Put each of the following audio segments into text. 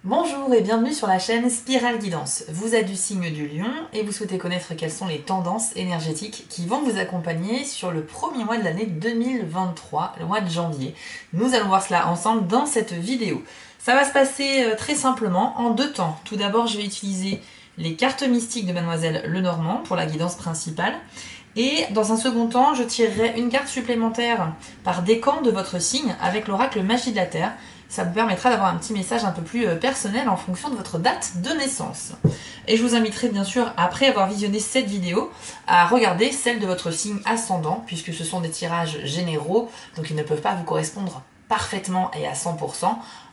Bonjour et bienvenue sur la chaîne Spirale Guidance. Vous êtes du signe du Lion et vous souhaitez connaître quelles sont les tendances énergétiques qui vont vous accompagner sur le premier mois de l'année 2023, le mois de janvier. Nous allons voir cela ensemble dans cette vidéo. Ça va se passer très simplement en deux temps. Tout d'abord, je vais utiliser les cartes mystiques de Mademoiselle Lenormand pour la guidance principale. Et dans un second temps, je tirerai une carte supplémentaire par décan de votre signe avec l'oracle Magie de la Terre. Ça vous permettra d'avoir un petit message un peu plus personnel en fonction de votre date de naissance. Et je vous inviterai bien sûr, après avoir visionné cette vidéo, à regarder celle de votre signe ascendant, puisque ce sont des tirages généraux, donc ils ne peuvent pas vous correspondre parfaitement et à 100%.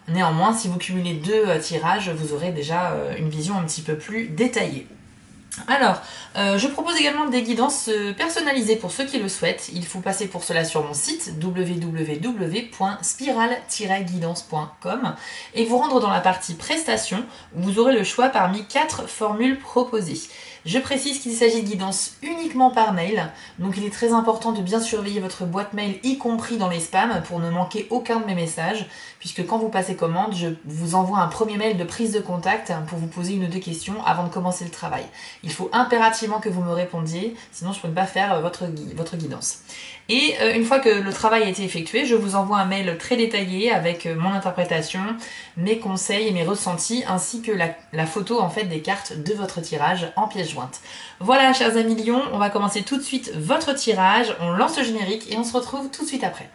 Néanmoins, si vous cumulez deux tirages, vous aurez déjà une vision un petit peu plus détaillée. Alors, je propose également des guidances personnalisées pour ceux qui le souhaitent. Il faut passer pour cela sur mon site www.spiral-guidance.com et vous rendre dans la partie prestations où vous aurez le choix parmi 4 formules proposées. Je précise qu'il s'agit de guidances uniquement par mail, donc il est très important de bien surveiller votre boîte mail, y compris dans les spams, pour ne manquer aucun de mes messages, puisque quand vous passez commande, je vous envoie un premier mail de prise de contact pour vous poser une ou deux questions avant de commencer le travail. Il faut impérativement que vous me répondiez, sinon je ne peux pas faire votre guidance. Et une fois que le travail a été effectué, je vous envoie un mail très détaillé avec mon interprétation, mes conseils et mes ressentis, ainsi que la photo en fait des cartes de votre tirage en pièce jointe. Voilà, chers amis Lions, on va commencer tout de suite votre tirage, on lance le générique et on se retrouve tout de suite après.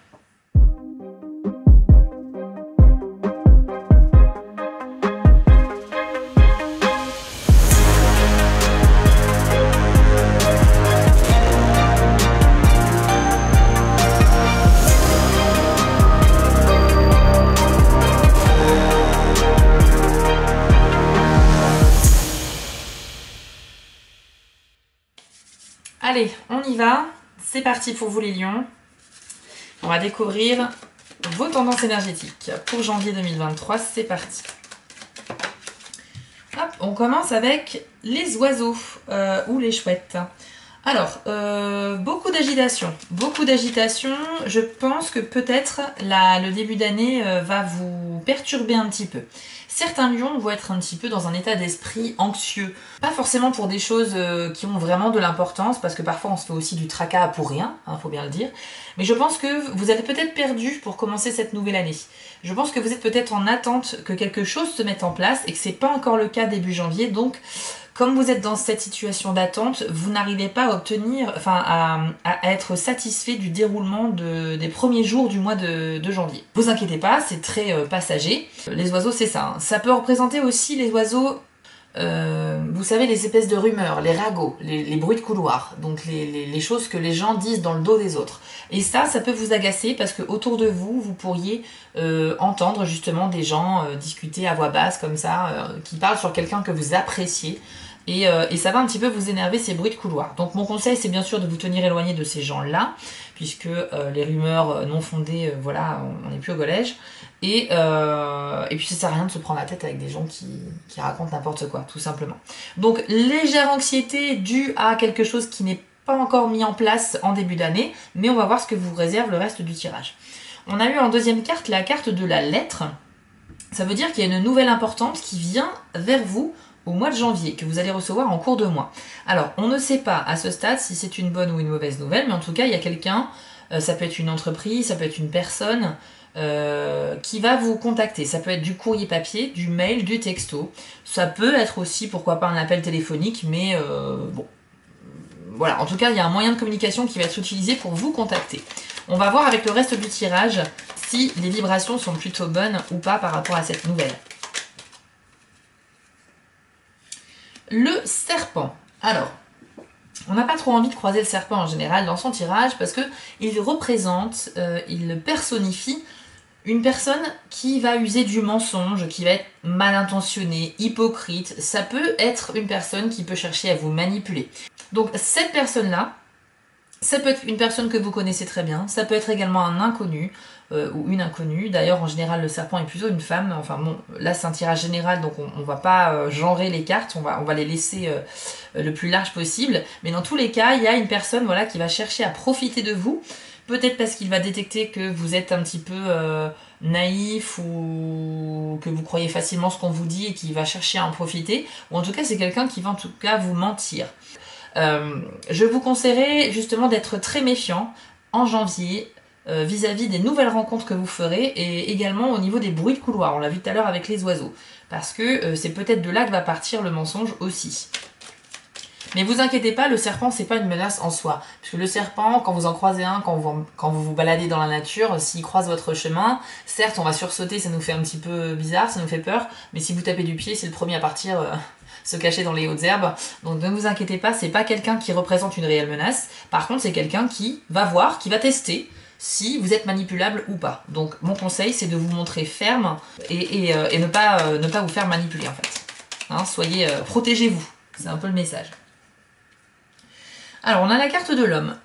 Allez, on y va, c'est parti pour vous les lions. On va découvrir vos tendances énergétiques pour janvier 2023, c'est parti. Hop, on commence avec les oiseaux ou les chouettes. Alors, beaucoup d'agitation, je pense que peut-être le début d'année va vous perturber un petit peu. Certains lions vont être un petit peu dans un état d'esprit anxieux. Pas forcément pour des choses qui ont vraiment de l'importance, parce que parfois on se fait aussi du tracas pour rien, faut bien le dire. Mais je pense que vous avez peut-être perdu pour commencer cette nouvelle année. Je pense que vous êtes peut-être en attente que quelque chose se mette en place et que c'est pas encore le cas début janvier. Donc, comme vous êtes dans cette situation d'attente, vous n'arrivez pas à obtenir, à être satisfait du déroulement des premiers jours du mois de janvier. Ne vous inquiétez pas, c'est très passager. Les oiseaux, c'est ça. Ça peut représenter aussi les oiseaux, vous savez, les espèces de rumeurs, les ragots, les bruits de couloir, donc les choses que les gens disent dans le dos des autres. Et ça peut vous agacer parce que autour de vous, vous pourriez entendre justement des gens discuter à voix basse comme ça, qui parlent sur quelqu'un que vous appréciez. Et ça va un petit peu vous énerver, ces bruits de couloir. Donc mon conseil, c'est bien sûr de vous tenir éloigné de ces gens-là, puisque les rumeurs non fondées, voilà, on n'est plus au collège. Et puis ça sert à rien de se prendre la tête avec des gens qui racontent n'importe quoi, tout simplement. Donc légère anxiété due à quelque chose qui n'est pas encore mis en place en début d'année, mais on va voir ce que vous réserve le reste du tirage. On a eu en deuxième carte la carte de la lettre. Ça veut dire qu'il y a une nouvelle importante qui vient vers vous au mois de janvier, que vous allez recevoir en cours de mois. Alors, on ne sait pas à ce stade si c'est une bonne ou une mauvaise nouvelle, mais en tout cas, il y a quelqu'un, ça peut être une entreprise, ça peut être une personne, qui va vous contacter. Ça peut être du courrier papier, du mail, du texto. Ça peut être aussi, pourquoi pas, un appel téléphonique, mais bon. Voilà, en tout cas, il y a un moyen de communication qui va être utilisé pour vous contacter. On va voir avec le reste du tirage si les vibrations sont plutôt bonnes ou pas par rapport à cette nouvelle. Le serpent. Alors, on n'a pas trop envie de croiser le serpent en général dans son tirage parce qu'il représente, il personnifie une personne qui va user du mensonge, qui va être mal intentionnée, hypocrite. Ça peut être une personne qui peut chercher à vous manipuler. Donc cette personne-là, ça peut être une personne que vous connaissez très bien, ça peut être également un inconnu ou une inconnue. D'ailleurs, en général, le serpent est plutôt une femme. Enfin bon, là c'est un tirage général, donc on va pas genrer les cartes, on va les laisser le plus large possible. Mais dans tous les cas, il y a une personne qui va chercher à profiter de vous. Peut-être parce qu'il va détecter que vous êtes un petit peu naïf ou que vous croyez facilement ce qu'on vous dit et qui va chercher à en profiter, ou en tout cas c'est quelqu'un qui va en tout cas vous mentir. Je vous conseillerais justement d'être très méfiant en janvier vis-à-vis des nouvelles rencontres que vous ferez et également au niveau des bruits de couloir, on l'a vu tout à l'heure avec les oiseaux, parce que c'est peut-être de là que va partir le mensonge aussi. Mais vous inquiétez pas, le serpent c'est pas une menace en soi, puisque le serpent, quand vous en croisez un, quand vous vous baladez dans la nature, s'il croise votre chemin, certes on va sursauter, ça nous fait un petit peu bizarre, ça nous fait peur, mais si vous tapez du pied, c'est le premier à partir se cacher dans les hautes herbes, donc ne vous inquiétez pas, c'est pas quelqu'un qui représente une réelle menace, par contre c'est quelqu'un qui va voir, qui va tester si vous êtes manipulable ou pas. Donc mon conseil c'est de vous montrer ferme et ne pas vous faire manipuler en fait. Hein, soyez, protégez-vous, c'est un peu le message. Alors, on a la carte de l'homme.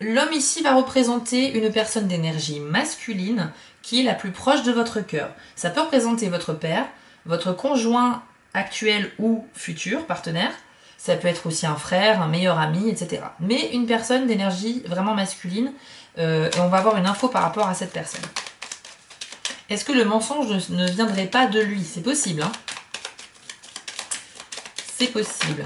L'homme ici va représenter une personne d'énergie masculine qui est la plus proche de votre cœur. Ça peut représenter votre père, votre conjoint actuel ou futur partenaire. Ça peut être aussi un frère, un meilleur ami, etc. Mais une personne d'énergie vraiment masculine. Et on va avoir une info par rapport à cette personne. Est-ce que le mensonge ne viendrait pas de lui? C'est possible, hein? C'est possible.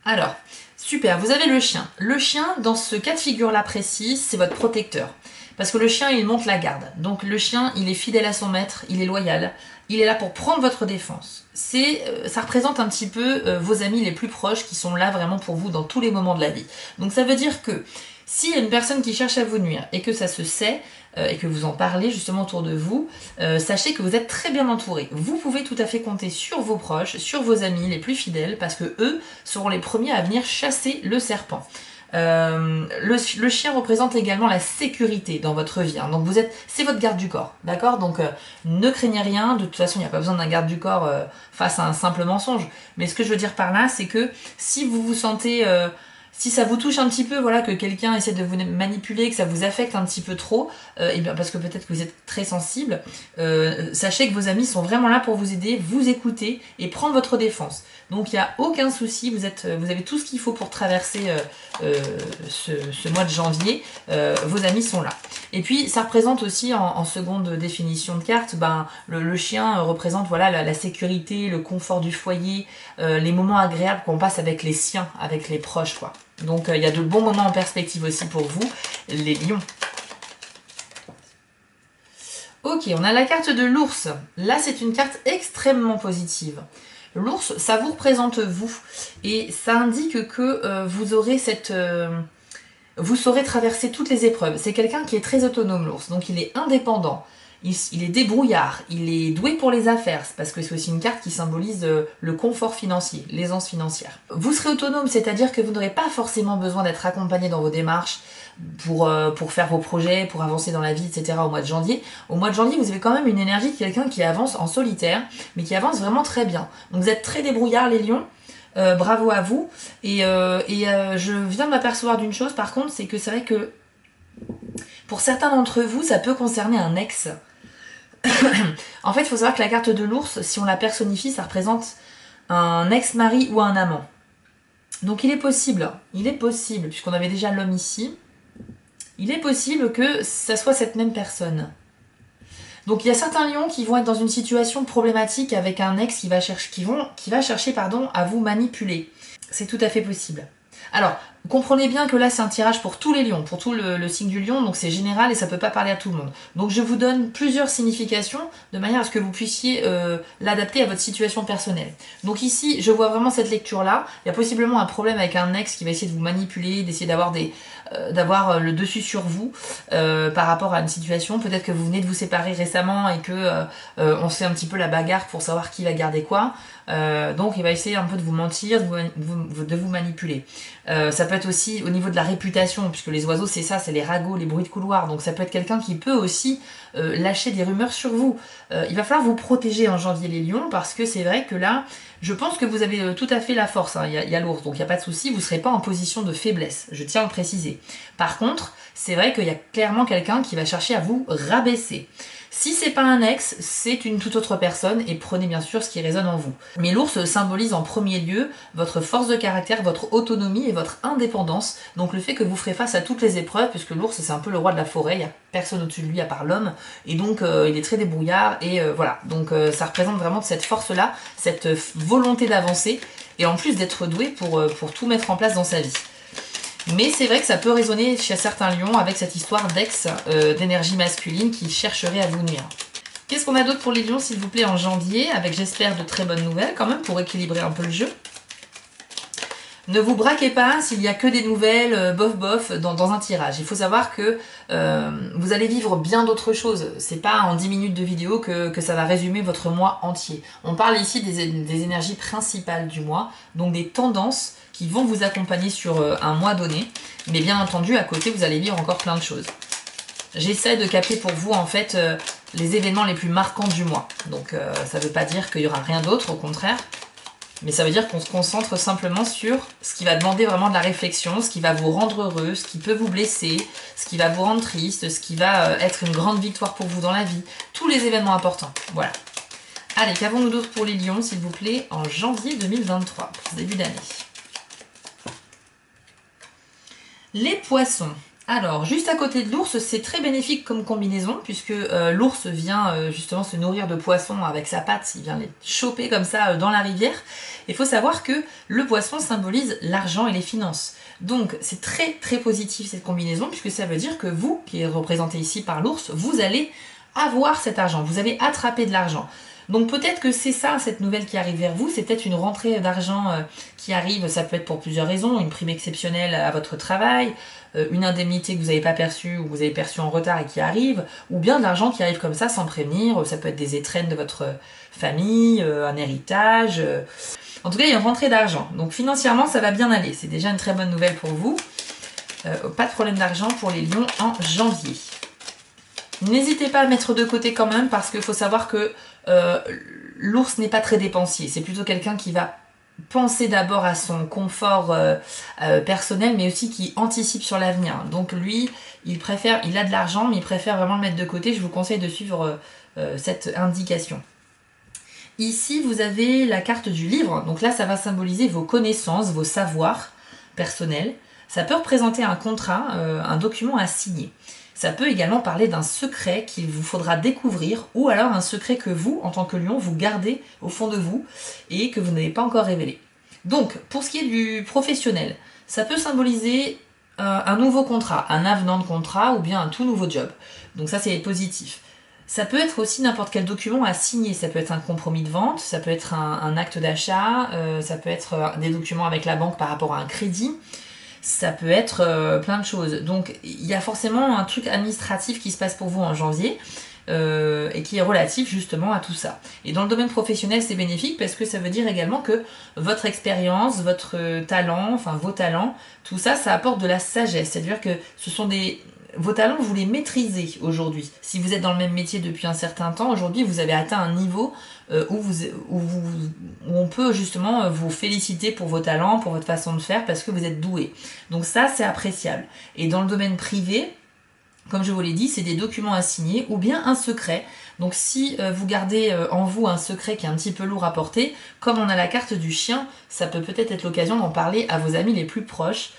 Alors, super, vous avez le chien. Le chien, dans ce cas de figure-là précis, c'est votre protecteur. Parce que le chien, il monte la garde. Donc le chien, il est fidèle à son maître, il est loyal. Il est là pour prendre votre défense. Ça représente un petit peu vos amis les plus proches qui sont là vraiment pour vous dans tous les moments de la vie. Donc ça veut dire que s'il y a une personne qui cherche à vous nuire et que ça se sait, et que vous en parlez justement autour de vous, sachez que vous êtes très bien entouré. Vous pouvez tout à fait compter sur vos proches, sur vos amis les plus fidèles, parce que eux seront les premiers à venir chasser le serpent. Le chien représente également la sécurité dans votre vie, hein. Donc c'est votre garde du corps, d'accord? Donc ne craignez rien, de toute façon il n'y a pas besoin d'un garde du corps face à un simple mensonge. Mais ce que je veux dire par là, c'est que si vous vous sentez... si ça vous touche un petit peu, voilà, que quelqu'un essaie de vous manipuler, que ça vous affecte un petit peu trop, et bien parce que peut-être que vous êtes très sensible, sachez que vos amis sont vraiment là pour vous aider, vous écouter et prendre votre défense. Donc il n'y a aucun souci, vous avez tout ce qu'il faut pour traverser ce mois de janvier, vos amis sont là. Et puis ça représente aussi en seconde définition de carte, le chien représente voilà, la sécurité, le confort du foyer, les moments agréables qu'on passe avec les siens, avec les proches, quoi. Donc il y a de bons moments en perspective aussi pour vous, les lions. Ok, on a la carte de l'ours. Là, c'est une carte extrêmement positive. L'ours, ça vous représente vous. Et ça indique que vous aurez vous saurez traverser toutes les épreuves. C'est quelqu'un qui est très autonome, l'ours. Donc il est indépendant. Il est débrouillard, il est doué pour les affaires, parce que c'est aussi une carte qui symbolise le confort financier, l'aisance financière. Vous serez autonome, c'est-à-dire que vous n'aurez pas forcément besoin d'être accompagné dans vos démarches pour faire vos projets, pour avancer dans la vie, etc. au mois de janvier. Au mois de janvier, vous avez quand même une énergie de quelqu'un qui avance en solitaire, mais qui avance vraiment très bien. Donc vous êtes très débrouillard, les lions. Bravo à vous. Et je viens de m'apercevoir d'une chose, par contre, c'est que c'est vrai que pour certains d'entre vous, ça peut concerner un ex. En fait, il faut savoir que la carte de l'ours, si on la personnifie, ça représente un ex-mari ou un amant. Donc il est possible, puisqu'on avait déjà l'homme ici, il est possible que ça soit cette même personne. Donc il y a certains lions qui vont être dans une situation problématique avec un ex qui va chercher à vous manipuler. C'est tout à fait possible. Alors, comprenez bien que là c'est un tirage pour tous les lions, pour tout le signe du lion, donc c'est général et ça peut pas parler à tout le monde. Donc je vous donne plusieurs significations de manière à ce que vous puissiez l'adapter à votre situation personnelle. Donc ici, je vois vraiment cette lecture-là. Il y a possiblement un problème avec un ex qui va essayer de vous manipuler, d'essayer d'avoir le dessus sur vous par rapport à une situation. Peut-être que vous venez de vous séparer récemment et que on se fait un petit peu la bagarre pour savoir qui va garder quoi. Donc il va essayer un peu de vous mentir, de vous manipuler. Ça peut être aussi au niveau de la réputation, puisque les oiseaux c'est ça, c'est les ragots, les bruits de couloir. Donc ça peut être quelqu'un qui peut aussi lâcher des rumeurs sur vous. Il va falloir vous protéger en janvier les lions, parce que c'est vrai que là, je pense que vous avez tout à fait la force, hein. Il y a l'ours, donc il n'y a pas de souci, vous ne serez pas en position de faiblesse, je tiens à le préciser. Par contre, c'est vrai qu'il y a clairement quelqu'un qui va chercher à vous rabaisser. Si c'est pas un ex, c'est une toute autre personne et prenez bien sûr ce qui résonne en vous. Mais l'ours symbolise en premier lieu votre force de caractère, votre autonomie et votre indépendance. Donc le fait que vous ferez face à toutes les épreuves, puisque l'ours c'est un peu le roi de la forêt, il n'y a personne au-dessus de lui à part l'homme, et donc il est très débrouillard et voilà. Donc ça représente vraiment cette force-là, cette volonté d'avancer et en plus d'être doué pour tout mettre en place dans sa vie. Mais c'est vrai que ça peut résonner chez certains lions avec cette histoire d'ex d'énergie masculine qui chercherait à vous nuire. Qu'est-ce qu'on a d'autre pour les lions, s'il vous plaît, en janvier, avec j'espère de très bonnes nouvelles quand même pour équilibrer un peu le jeu. Ne vous braquez pas s'il n'y a que des nouvelles bof dans un tirage. Il faut savoir que vous allez vivre bien d'autres choses. C'est pas en 10 minutes de vidéo que ça va résumer votre mois entier. On parle ici des énergies principales du mois, donc des tendances qui vont vous accompagner sur un mois donné. Mais bien entendu, à côté, vous allez vivre encore plein de choses. J'essaie de capter pour vous, en fait, les événements les plus marquants du mois. Donc, ça ne veut pas dire qu'il n'y aura rien d'autre, au contraire. Mais ça veut dire qu'on se concentre simplement sur ce qui va demander vraiment de la réflexion, ce qui va vous rendre heureux, ce qui peut vous blesser, ce qui va vous rendre triste, ce qui va être une grande victoire pour vous dans la vie. Tous les événements importants. Voilà. Allez, qu'avons-nous d'autre pour les lions, s'il vous plaît, en janvier 2023, pour ce début d'année? Les poissons. Alors, juste à côté de l'ours, c'est très bénéfique comme combinaison, puisque l'ours vient justement se nourrir de poissons avec sa patte, il vient les choper comme ça dans la rivière. Il faut savoir que le poisson symbolise l'argent et les finances. Donc, c'est très très positif cette combinaison, puisque ça veut dire que vous, qui êtes représenté ici par l'ours, vous allez avoir cet argent, vous allez attraper de l'argent. Donc peut-être que c'est ça, cette nouvelle qui arrive vers vous, c'est peut-être une rentrée d'argent qui arrive, ça peut être pour plusieurs raisons, une prime exceptionnelle à votre travail, une indemnité que vous n'avez pas perçue ou que vous avez perçue en retard et qui arrive, ou bien de l'argent qui arrive comme ça sans prévenir, ça peut être des étrennes de votre famille, un héritage, en tout cas il y a une rentrée d'argent, donc financièrement ça va bien aller, c'est déjà une très bonne nouvelle pour vous, pas de problème d'argent pour les lions en janvier. N'hésitez pas à mettre de côté quand même parce qu'il faut savoir que l'ours n'est pas très dépensier. C'est plutôt quelqu'un qui va penser d'abord à son confort personnel mais aussi qui anticipe sur l'avenir. Donc lui, il a de l'argent mais il préfère vraiment le mettre de côté. Je vous conseille de suivre cette indication. Ici, vous avez la carte du livre. Donc là, ça va symboliser vos connaissances, vos savoirs personnels. Ça peut représenter un contrat, un document à signer. Ça peut également parler d'un secret qu'il vous faudra découvrir ou alors un secret que vous, en tant que lion, vous gardez au fond de vous et que vous n'avez pas encore révélé. Donc, pour ce qui est du professionnel, ça peut symboliser un nouveau contrat, un avenant de contrat ou bien un tout nouveau job. Donc ça, c'est positif. Ça peut être aussi n'importe quel document à signer. Ça peut être un compromis de vente, ça peut être un acte d'achat, ça peut être des documents avec la banque par rapport à un crédit. Ça peut être plein de choses. Donc il y a forcément un truc administratif qui se passe pour vous en janvier et qui est relatif justement à tout ça. Et dans le domaine professionnel, c'est bénéfique parce que ça veut dire également que votre expérience, votre talent, enfin vos talents, tout ça, ça apporte de la sagesse. C'est-à-dire que ce sont vos talents, vous les maîtrisez aujourd'hui. Si vous êtes dans le même métier depuis un certain temps, aujourd'hui vous avez atteint un niveau où on peut justement vous féliciter pour vos talents, pour votre façon de faire, parce que vous êtes doué. Donc ça, c'est appréciable. Et dans le domaine privé, comme je vous l'ai dit, c'est des documents à signer ou bien un secret. Donc si vous gardez en vous un secret qui est un petit peu lourd à porter, comme on a la carte du chien, ça peut peut-être être l'occasion d'en parler à vos amis les plus proches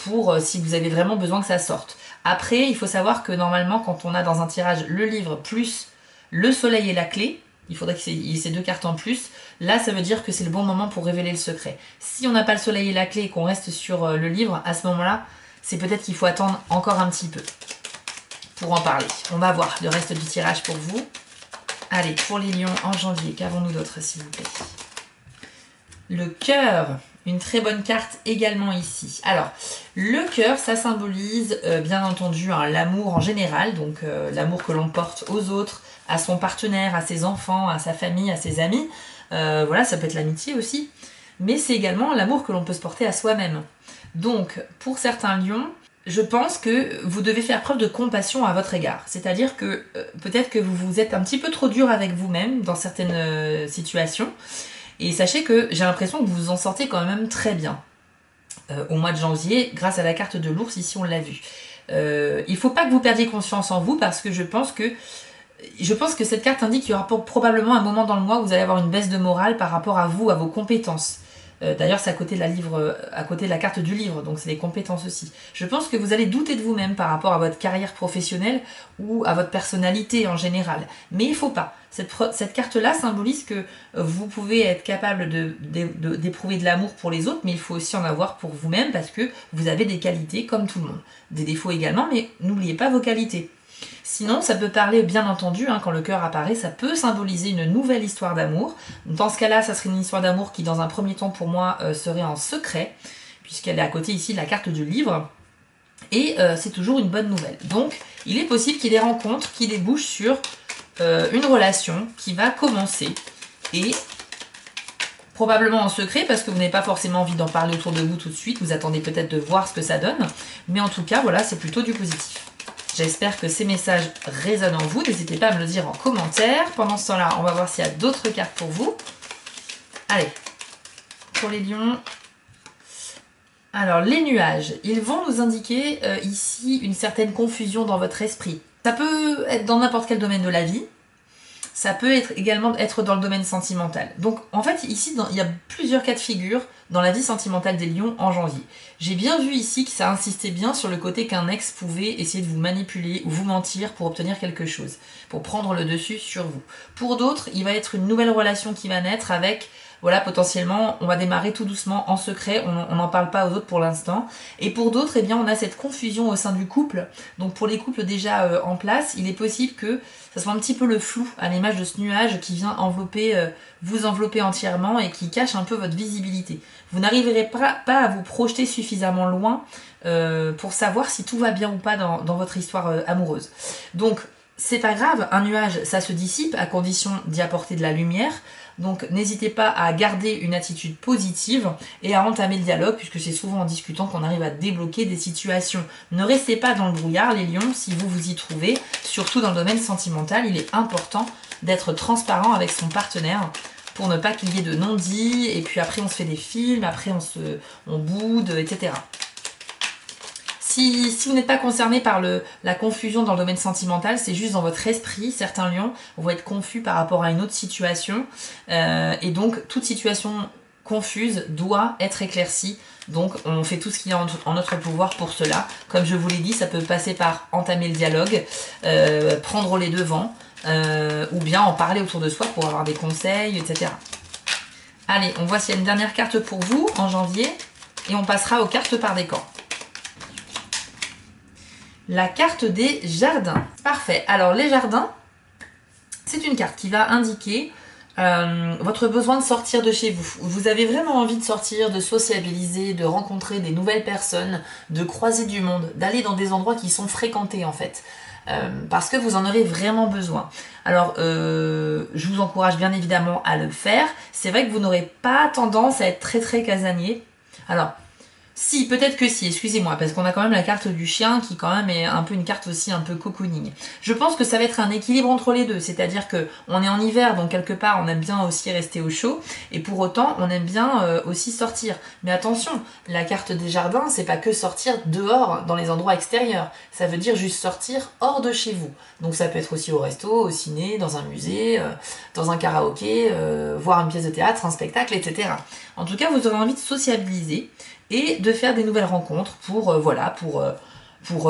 pour si vous avez vraiment besoin que ça sorte. Après, il faut savoir que normalement, quand on a dans un tirage le livre plus le soleil et la clé, il faudrait qu'il y ait ces deux cartes en plus. Là, ça veut dire que c'est le bon moment pour révéler le secret. Si on n'a pas le soleil et la clé et qu'on reste sur le livre, à ce moment-là, c'est peut-être qu'il faut attendre encore un petit peu pour en parler. On va voir le reste du tirage pour vous. Allez, pour les lions en janvier, qu'avons-nous d'autre, s'il vous plaît? Le cœur, une très bonne carte également ici. Alors, le cœur, ça symbolise bien entendu l'amour en général, donc l'amour que l'on porte aux autres, à son partenaire, à ses enfants, à sa famille, à ses amis. Voilà, ça peut être l'amitié aussi. Mais c'est également l'amour que l'on peut se porter à soi-même. Donc, pour certains lions, je pense que vous devez faire preuve de compassion à votre égard. C'est-à-dire que peut-être que vous êtes un petit peu trop dur avec vous-même dans certaines situations. Et sachez que j'ai l'impression que vous vous en sortez quand même très bien au mois de janvier, grâce à la carte de l'ours, ici on l'a vu. Il ne faut pas que vous perdiez confiance en vous parce que je pense que je pense que cette carte indique qu'il y aura probablement un moment dans le mois où vous allez avoir une baisse de morale par rapport à vous, à vos compétences. D'ailleurs, c'est à côté de la carte du livre, donc c'est les compétences aussi. Je pense que vous allez douter de vous-même par rapport à votre carrière professionnelle ou à votre personnalité en général. Mais il ne faut pas. Cette carte-là symbolise que vous pouvez être capable d'éprouver de l'amour pour les autres, mais il faut aussi en avoir pour vous-même parce que vous avez des qualités comme tout le monde. Des défauts également, mais n'oubliez pas vos qualités. Sinon, ça peut parler, bien entendu, quand le cœur apparaît, ça peut symboliser une nouvelle histoire d'amour. Dans ce cas-là, ça serait une histoire d'amour qui, dans un premier temps, pour moi, serait en secret, puisqu'elle est à côté ici de la carte du livre. Et c'est toujours une bonne nouvelle. Donc, il est possible qu'il y ait des rencontres qui débouchent sur une relation qui va commencer. Et probablement en secret, parce que vous n'avez pas forcément envie d'en parler autour de vous tout de suite. Vous attendez peut-être de voir ce que ça donne. Mais en tout cas, voilà, c'est plutôt du positif. J'espère que ces messages résonnent en vous. N'hésitez pas à me le dire en commentaire. Pendant ce temps-là, on va voir s'il y a d'autres cartes pour vous. Allez, pour les lions. Alors, les nuages, ils vont nous indiquer ici une certaine confusion dans votre esprit. Ça peut être dans n'importe quel domaine de la vie. Ça peut également être dans le domaine sentimental. Donc, en fait, ici, il y a plusieurs cas de figure dans la vie sentimentale des lions en janvier. J'ai bien vu ici que ça insistait bien sur le côté qu'un ex pouvait essayer de vous manipuler ou vous mentir pour obtenir quelque chose, pour prendre le dessus sur vous. Pour d'autres, il va être une nouvelle relation qui va naître avec, voilà, potentiellement, on va démarrer tout doucement en secret, on n'en parle pas aux autres pour l'instant. Et pour d'autres, eh bien, on a cette confusion au sein du couple. Donc pour les couples déjà en place, il est possible que ça soit un petit peu le flou à l'image de ce nuage qui vient vous envelopper entièrement et qui cache un peu votre visibilité. Vous n'arriverez pas à vous projeter suffisamment loin pour savoir si tout va bien ou pas dans votre histoire amoureuse. Donc, c'est pas grave, un nuage, ça se dissipe à condition d'y apporter de la lumière. Donc, n'hésitez pas à garder une attitude positive et à entamer le dialogue, puisque c'est souvent en discutant qu'on arrive à débloquer des situations. Ne restez pas dans le brouillard, les lions, si vous vous y trouvez. Surtout dans le domaine sentimental, il est important d'être transparent avec son partenaire pour ne pas qu'il y ait de non-dits, et puis après on se fait des films, après on boude, etc. Si vous n'êtes pas concerné par la confusion dans le domaine sentimental, c'est juste dans votre esprit, certains lions vont être confus par rapport à une autre situation, et donc toute situation confuse doit être éclaircie. Donc on fait tout ce qui est en notre pouvoir pour cela. Comme je vous l'ai dit, ça peut passer par entamer le dialogue, prendre les devants, ou bien en parler autour de soi pour avoir des conseils, etc. Allez, on voit s'il y a une dernière carte pour vous en janvier, et on passera aux cartes par décan. La carte des jardins. Parfait. Alors les jardins, c'est une carte qui va indiquer votre besoin de sortir de chez vous. Vous avez vraiment envie de sortir, de sociabiliser, de rencontrer des nouvelles personnes, de croiser du monde, d'aller dans des endroits qui sont fréquentés en fait. Parce que vous en aurez vraiment besoin. Alors, je vous encourage bien évidemment à le faire. C'est vrai que vous n'aurez pas tendance à être très très casanier. Alors, si, peut-être que si, excusez-moi, parce qu'on a quand même la carte du chien qui quand même est un peu une carte aussi un peu cocooning. Je pense que ça va être un équilibre entre les deux, c'est-à-dire que on est en hiver, donc quelque part on aime bien aussi rester au chaud, et pour autant on aime bien aussi sortir. Mais attention, la carte des jardins, c'est pas que sortir dehors, dans les endroits extérieurs, ça veut dire juste sortir hors de chez vous. Donc ça peut être aussi au resto, au ciné, dans un musée, dans un karaoké, voir une pièce de théâtre, un spectacle, etc. En tout cas, vous aurez envie de sociabiliser et de faire des nouvelles rencontres pour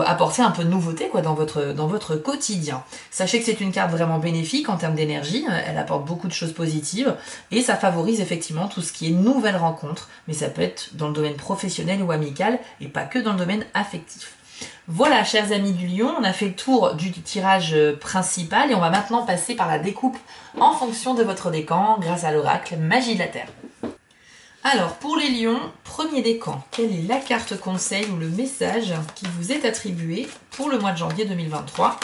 apporter un peu de nouveauté quoi, dans votre quotidien. Sachez que c'est une carte vraiment bénéfique en termes d'énergie, elle apporte beaucoup de choses positives et ça favorise effectivement tout ce qui est nouvelles rencontres, mais ça peut être dans le domaine professionnel ou amical et pas que dans le domaine affectif. Voilà, chers amis du lion, on a fait le tour du tirage principal et on va maintenant passer par la découpe en fonction de votre décan grâce à l'oracle Magie de la Terre. Alors, pour les lions, premier décan, quelle est la carte conseil ou le message qui vous est attribué pour le mois de janvier 2023 ?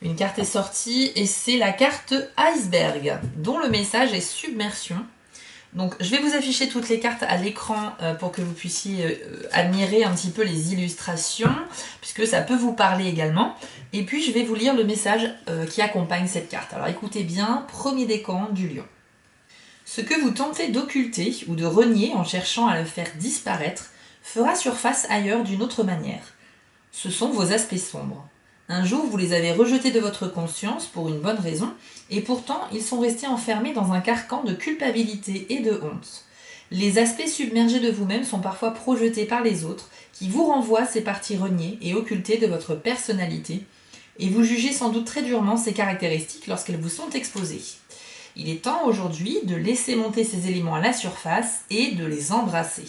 Une carte est sortie et c'est la carte Iceberg, dont le message est submersion. Donc, je vais vous afficher toutes les cartes à l'écran pour que vous puissiez admirer un petit peu les illustrations, puisque ça peut vous parler également. Et puis, je vais vous lire le message qui accompagne cette carte. Alors, écoutez bien, premier décan du lion. Ce que vous tentez d'occulter ou de renier en cherchant à le faire disparaître fera surface ailleurs d'une autre manière. Ce sont vos aspects sombres. Un jour, vous les avez rejetés de votre conscience pour une bonne raison, et pourtant, ils sont restés enfermés dans un carcan de culpabilité et de honte. Les aspects submergés de vous-même sont parfois projetés par les autres, qui vous renvoient ces parties reniées et occultées de votre personnalité, et vous jugez sans doute très durement ces caractéristiques lorsqu'elles vous sont exposées. Il est temps aujourd'hui de laisser monter ces éléments à la surface et de les embrasser.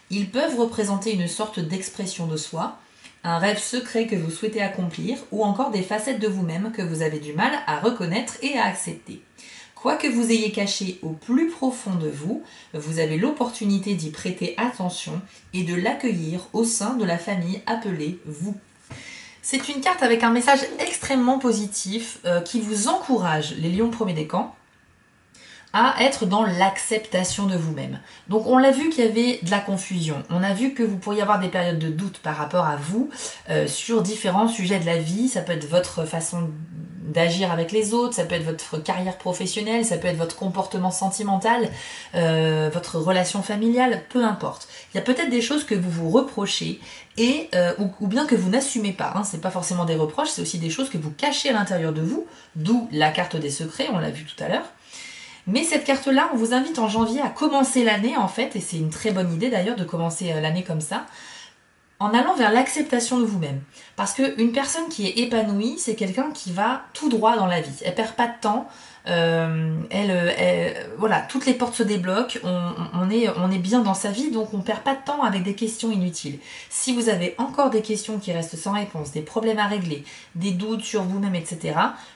Ils peuvent représenter une sorte d'expression de soi, un rêve secret que vous souhaitez accomplir, ou encore des facettes de vous-même que vous avez du mal à reconnaître et à accepter. Quoi que vous ayez caché au plus profond de vous, vous avez l'opportunité d'y prêter attention et de l'accueillir au sein de la famille appelée vous. C'est une carte avec un message extrêmement positif qui vous encourage, les lions premiers décans, à être dans l'acceptation de vous-même. Donc on l'a vu qu'il y avait de la confusion, on a vu que vous pourriez avoir des périodes de doute par rapport à vous sur différents sujets de la vie. Ça peut être votre façon d'agir avec les autres, ça peut être votre carrière professionnelle, ça peut être votre comportement sentimental, votre relation familiale, peu importe. Il y a peut-être des choses que vous vous reprochez et ou bien que vous n'assumez pas, hein. C'est pas forcément des reproches, c'est aussi des choses que vous cachez à l'intérieur de vous, d'où la carte des secrets, on l'a vu tout à l'heure. Mais cette carte-là, on vous invite en janvier à commencer l'année en fait, et c'est une très bonne idée d'ailleurs de commencer l'année comme ça, en allant vers l'acceptation de vous-même. Parce qu'une personne qui est épanouie, c'est quelqu'un qui va tout droit dans la vie. Elle perd pas de temps, voilà, toutes les portes se débloquent, on est bien dans sa vie, donc on perd pas de temps avec des questions inutiles. Si vous avez encore des questions qui restent sans réponse, des problèmes à régler, des doutes sur vous-même, etc.,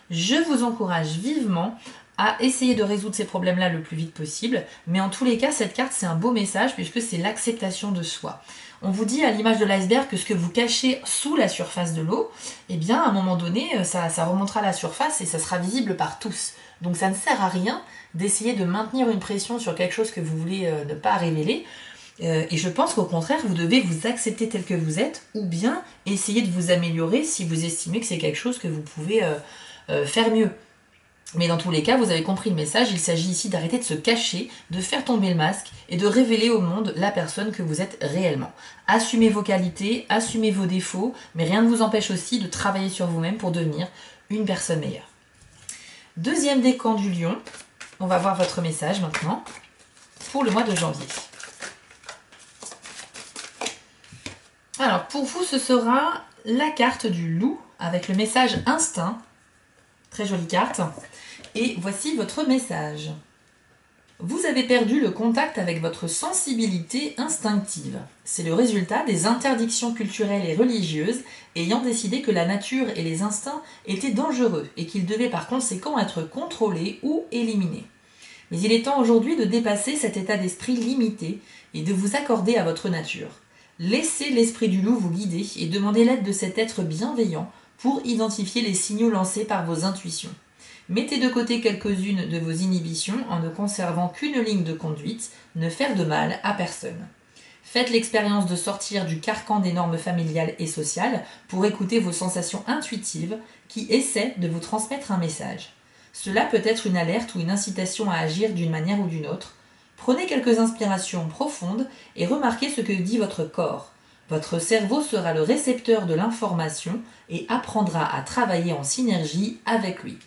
je vous encourage vivement à essayer de résoudre ces problèmes-là le plus vite possible. Mais en tous les cas, cette carte, c'est un beau message puisque c'est l'acceptation de soi. On vous dit à l'image de l'iceberg que ce que vous cachez sous la surface de l'eau, eh bien, à un moment donné, ça remontera à la surface et ça sera visible par tous. Donc ça ne sert à rien d'essayer de maintenir une pression sur quelque chose que vous voulez ne pas révéler. Et je pense qu'au contraire, vous devez vous accepter tel que vous êtes ou bien essayer de vous améliorer si vous estimez que c'est quelque chose que vous pouvez faire mieux. Mais dans tous les cas, vous avez compris le message, il s'agit ici d'arrêter de se cacher, de faire tomber le masque et de révéler au monde la personne que vous êtes réellement. Assumez vos qualités, assumez vos défauts, mais rien ne vous empêche aussi de travailler sur vous-même pour devenir une personne meilleure. Deuxième décan du lion, on va voir votre message maintenant pour le mois de janvier. Alors pour vous, ce sera la carte du loup avec le message instinct. Très jolie carte. Et voici votre message. Vous avez perdu le contact avec votre sensibilité instinctive. C'est le résultat des interdictions culturelles et religieuses ayant décidé que la nature et les instincts étaient dangereux et qu'ils devaient par conséquent être contrôlés ou éliminés. Mais il est temps aujourd'hui de dépasser cet état d'esprit limité et de vous accorder à votre nature. Laissez l'esprit du loup vous guider et demandez l'aide de cet être bienveillant pour identifier les signaux lancés par vos intuitions. Mettez de côté quelques-unes de vos inhibitions en ne conservant qu'une ligne de conduite, ne faire de mal à personne. Faites l'expérience de sortir du carcan des normes familiales et sociales pour écouter vos sensations intuitives qui essaient de vous transmettre un message. Cela peut être une alerte ou une incitation à agir d'une manière ou d'une autre. Prenez quelques inspirations profondes et remarquez ce que dit votre corps. Votre cerveau sera le récepteur de l'information et apprendra à travailler en synergie avec lui.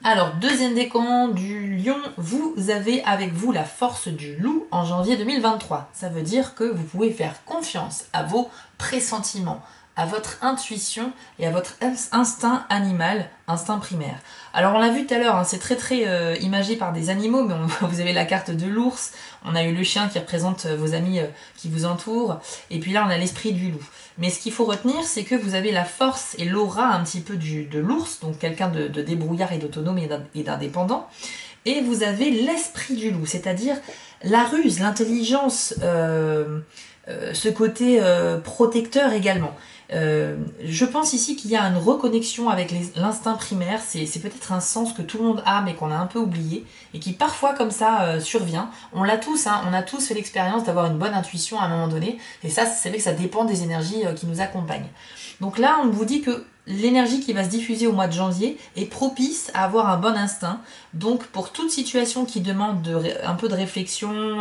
Alors, deuxième décan du lion, vous avez avec vous la force du loup en janvier 2023. Ça veut dire que vous pouvez faire confiance à vos pressentiments, à votre intuition et à votre instinct animal, instinct primaire. Alors on l'a vu tout à l'heure, hein, c'est très imagé par des animaux, mais vous avez la carte de l'ours, on a eu le chien qui représente vos amis qui vous entourent, et puis là on a l'esprit du loup. Mais ce qu'il faut retenir, c'est que vous avez la force et l'aura un petit peu de l'ours, donc quelqu'un de débrouillard et d'autonome et d'indépendant, et vous avez l'esprit du loup, c'est-à-dire la ruse, l'intelligence, ce côté protecteur également. Je pense ici qu'il y a une reconnexion avec l'instinct primaire, c'est peut-être un sens que tout le monde a mais qu'on a un peu oublié et qui parfois comme ça survient. On l'a tous, hein, on a tous fait l'expérience d'avoir une bonne intuition à un moment donné et ça, c'est vrai que ça dépend des énergies qui nous accompagnent. Donc là, on vous dit que l'énergie qui va se diffuser au mois de janvier est propice à avoir un bon instinct. Donc pour toute situation qui demande un peu de réflexion,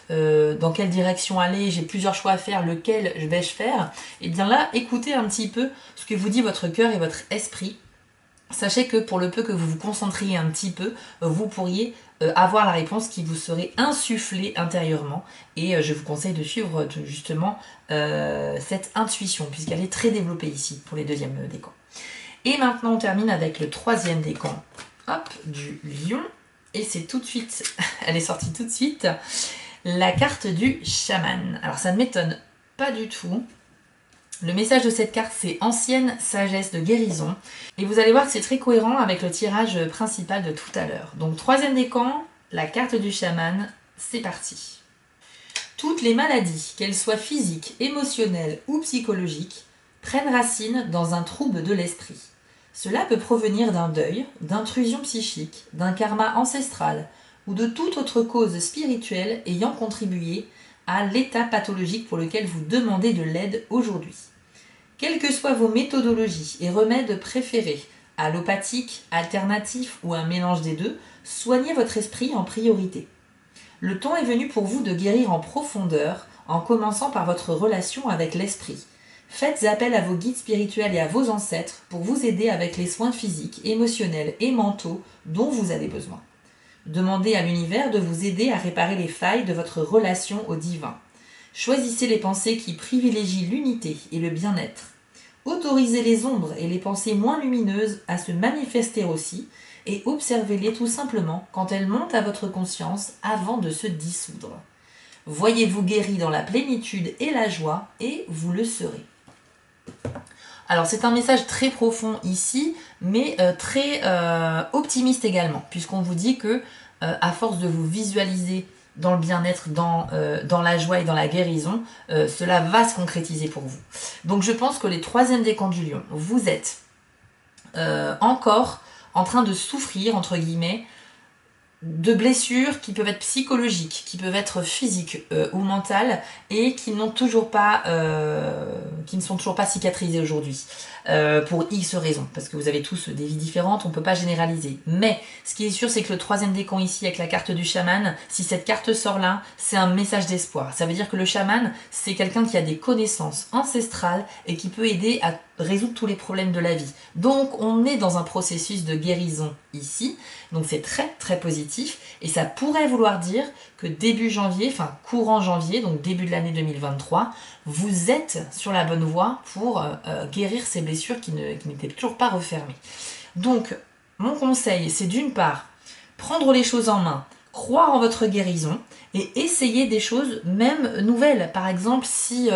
dans quelle direction aller, j'ai plusieurs choix à faire, lequel vais-je faire, et bien là, écoutez un petit peu ce que vous dit votre cœur et votre esprit. Sachez que pour le peu que vous vous concentriez un petit peu, vous pourriez avoir la réponse qui vous serait insufflée intérieurement. Et je vous conseille de suivre justement cette intuition, puisqu'elle est très développée ici pour les deuxièmes décans. Et maintenant on termine avec le troisième décan, hop, du lion. Et c'est tout de suite, elle est sortie tout de suite, la carte du chaman. Alors ça ne m'étonne pas du tout. Le message de cette carte, c'est ancienne sagesse de guérison. Et vous allez voir que c'est très cohérent avec le tirage principal de tout à l'heure. Donc, troisième décan, la carte du chaman, c'est parti. Toutes les maladies, qu'elles soient physiques, émotionnelles ou psychologiques, prennent racine dans un trouble de l'esprit. Cela peut provenir d'un deuil, d'intrusion psychique, d'un karma ancestral ou de toute autre cause spirituelle ayant contribué à l'état pathologique pour lequel vous demandez de l'aide aujourd'hui. Quelles que soient vos méthodologies et remèdes préférés, allopathiques, alternatifs ou un mélange des deux, soignez votre esprit en priorité. Le temps est venu pour vous de guérir en profondeur, en commençant par votre relation avec l'esprit. Faites appel à vos guides spirituels et à vos ancêtres pour vous aider avec les soins physiques, émotionnels et mentaux dont vous avez besoin. Demandez à l'univers de vous aider à réparer les failles de votre relation au divin. Choisissez les pensées qui privilégient l'unité et le bien-être. Autorisez les ombres et les pensées moins lumineuses à se manifester aussi et observez-les tout simplement quand elles montent à votre conscience avant de se dissoudre. Voyez-vous guéri dans la plénitude et la joie et vous le serez. Alors c'est un message très profond ici, mais très optimiste également, puisqu'on vous dit que à force de vous visualiser dans le bien-être, dans la joie et dans la guérison, cela va se concrétiser pour vous. Donc je pense que les troisièmes décans du lion, vous êtes encore en train de souffrir, entre guillemets, de blessures qui peuvent être psychologiques, qui peuvent être physiques ou mentales et qui n'ont toujours pas, qui ne sont toujours pas cicatrisées aujourd'hui pour X raisons, parce que vous avez tous des vies différentes, on ne peut pas généraliser. Mais ce qui est sûr, c'est que le troisième décan ici avec la carte du chaman, si cette carte sort là, c'est un message d'espoir. Ça veut dire que le chaman, c'est quelqu'un qui a des connaissances ancestrales et qui peut aider à résoudre tous les problèmes de la vie. Donc on est dans un processus de guérison ici, donc c'est très très positif et ça pourrait vouloir dire que début janvier, enfin courant janvier, donc début de l'année 2023, vous êtes sur la bonne voie pour guérir ces blessures qui n'étaient toujours pas refermées. Donc mon conseil, c'est d'une part prendre les choses en main, croire en votre guérison et essayer des choses même nouvelles. Par exemple, si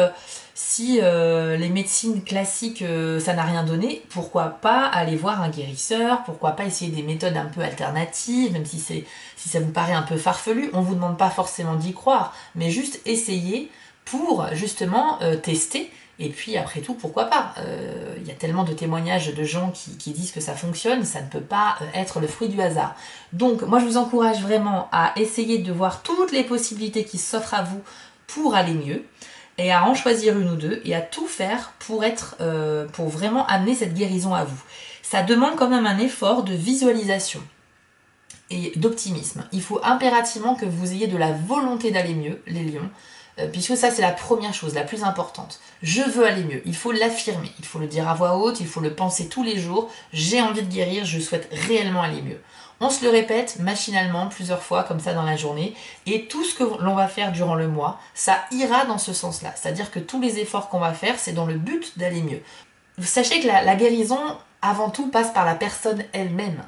les médecines classiques, ça n'a rien donné, pourquoi pas aller voir un guérisseur, pourquoi pas essayer des méthodes un peu alternatives, même si ça vous paraît un peu farfelu, on ne vous demande pas forcément d'y croire, mais juste essayer pour justement tester. Et puis après tout, pourquoi pas, y a tellement de témoignages de gens qui disent que ça fonctionne, ça ne peut pas être le fruit du hasard. Donc moi je vous encourage vraiment à essayer de voir toutes les possibilités qui s'offrent à vous pour aller mieux, et à en choisir une ou deux, et à tout faire pour vraiment amener cette guérison à vous. Ça demande quand même un effort de visualisation et d'optimisme. Il faut impérativement que vous ayez de la volonté d'aller mieux, les lions, puisque ça c'est la première chose, la plus importante. Je veux aller mieux, il faut l'affirmer, il faut le dire à voix haute, il faut le penser tous les jours. J'ai envie de guérir, je souhaite réellement aller mieux. On se le répète machinalement plusieurs fois comme ça dans la journée, et tout ce que l'on va faire durant le mois, ça ira dans ce sens-là. C'est-à-dire que tous les efforts qu'on va faire, c'est dans le but d'aller mieux. Vous sachez que la guérison, avant tout, passe par la personne elle-même.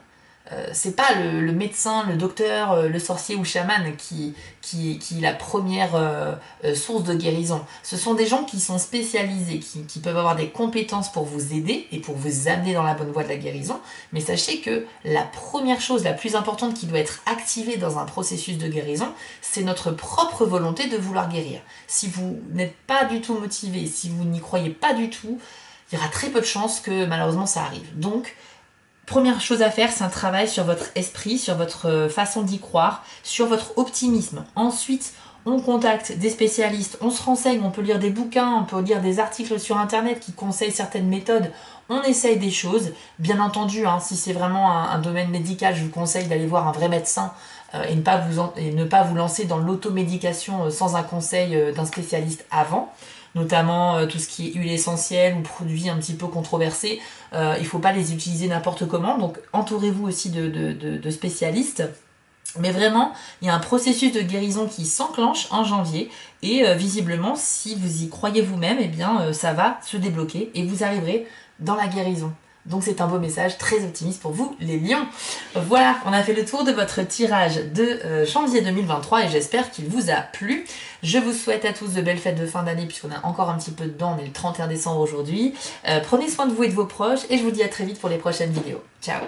C'est pas le médecin, le docteur, le sorcier ou chaman qui est la première source de guérison. Ce sont des gens qui sont spécialisés, qui peuvent avoir des compétences pour vous aider et pour vous amener dans la bonne voie de la guérison. Mais sachez que la première chose, la plus importante qui doit être activée dans un processus de guérison, c'est notre propre volonté de vouloir guérir. Si vous n'êtes pas du tout motivé, si vous n'y croyez pas du tout, il y aura très peu de chances que malheureusement ça arrive. Donc, première chose à faire, c'est un travail sur votre esprit, sur votre façon d'y croire, sur votre optimisme. Ensuite, on contacte des spécialistes, on se renseigne, on peut lire des bouquins, on peut lire des articles sur internet qui conseillent certaines méthodes, on essaye des choses. Bien entendu, si c'est vraiment un domaine médical, je vous conseille d'aller voir un vrai médecin et ne pas vous lancer dans l'automédication sans un conseil d'un spécialiste avant. Notamment tout ce qui est huile essentielle ou produits un petit peu controversés. Il ne faut pas les utiliser n'importe comment, donc entourez-vous aussi de spécialistes. Mais vraiment, il y a un processus de guérison qui s'enclenche en janvier et visiblement, si vous y croyez vous-même, eh bien, ça va se débloquer et vous arriverez dans la guérison. Donc c'est un beau message très optimiste pour vous les lions. Voilà, on a fait le tour de votre tirage de janvier 2023 et j'espère qu'il vous a plu. Je vous souhaite à tous de belles fêtes de fin d'année puisqu'on a encore un petit peu dedans, on est le 31 décembre aujourd'hui. Prenez soin de vous et de vos proches et je vous dis à très vite pour les prochaines vidéos. Ciao.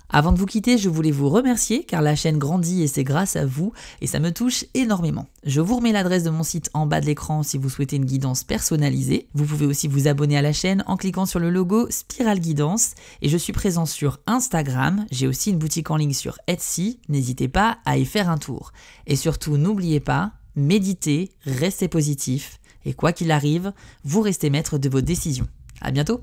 Avant de vous quitter, je voulais vous remercier car la chaîne grandit et c'est grâce à vous et ça me touche énormément. Je vous remets l'adresse de mon site en bas de l'écran si vous souhaitez une guidance personnalisée. Vous pouvez aussi vous abonner à la chaîne en cliquant sur le logo Spiral Guidance et je suis présent sur Instagram. J'ai aussi une boutique en ligne sur Etsy. N'hésitez pas à y faire un tour. Et surtout, n'oubliez pas, méditez, restez positif et quoi qu'il arrive, vous restez maître de vos décisions. À bientôt!